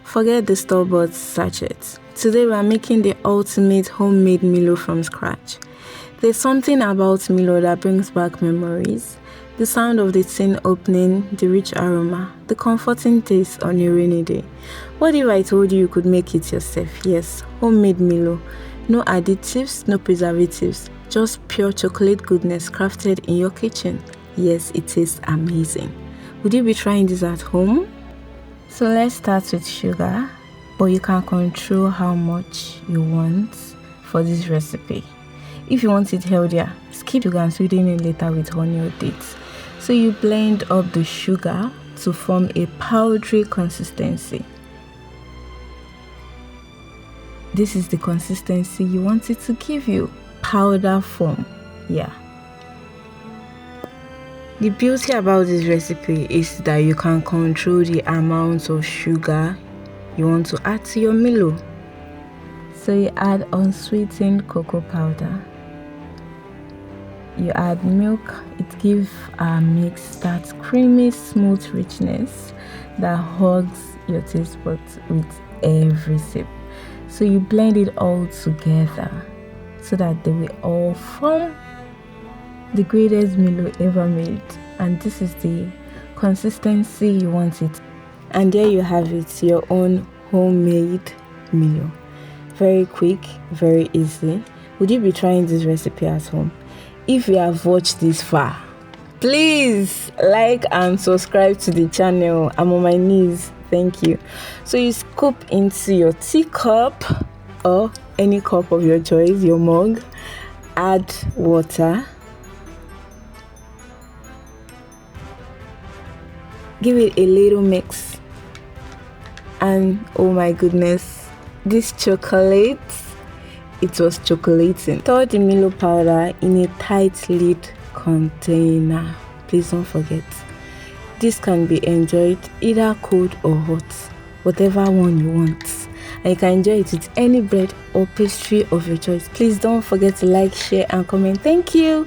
Forget the store-bought sachets. Today we are making the ultimate homemade Milo from scratch. There's something about Milo that brings back memories. The sound of the tin opening, the rich aroma, the comforting taste on a rainy day. What if I told you could make it yourself? Yes, homemade Milo. No additives, no preservatives. Just pure chocolate goodness crafted in your kitchen. Yes, it tastes amazing. Would you be trying this at home? So let's start with sugar, but you can control how much you want for this recipe. If you want it healthier, skip sugar and sweeten it later with honey or dates. So you blend up the sugar to form a powdery consistency. This is the consistency you want it to give you, powder form. Yeah. The beauty about this recipe is that you can control the amount of sugar you want to add to your Milo. So you add unsweetened cocoa powder. You add milk. It gives our mix that creamy, smooth richness that hugs your taste buds with every sip. So you blend it all together so that they will all form the greatest Milo ever made. And this is the consistency you want it. And there you have it, your own homemade Milo. Very quick, very easy. Would you be trying this recipe at home? If you have watched this far, please like and subscribe to the channel. I'm on my knees. Thank you. So you scoop into your teacup or any cup of your choice, your mug. Add water. Give it a little mix. And oh my goodness, this chocolate, it was chocolating. Store the Milo powder in a tight lid container. Please don't forget. This can be enjoyed either cold or hot, whatever one you want. And you can enjoy it with any bread or pastry of your choice. Please don't forget to like, share and comment. Thank you.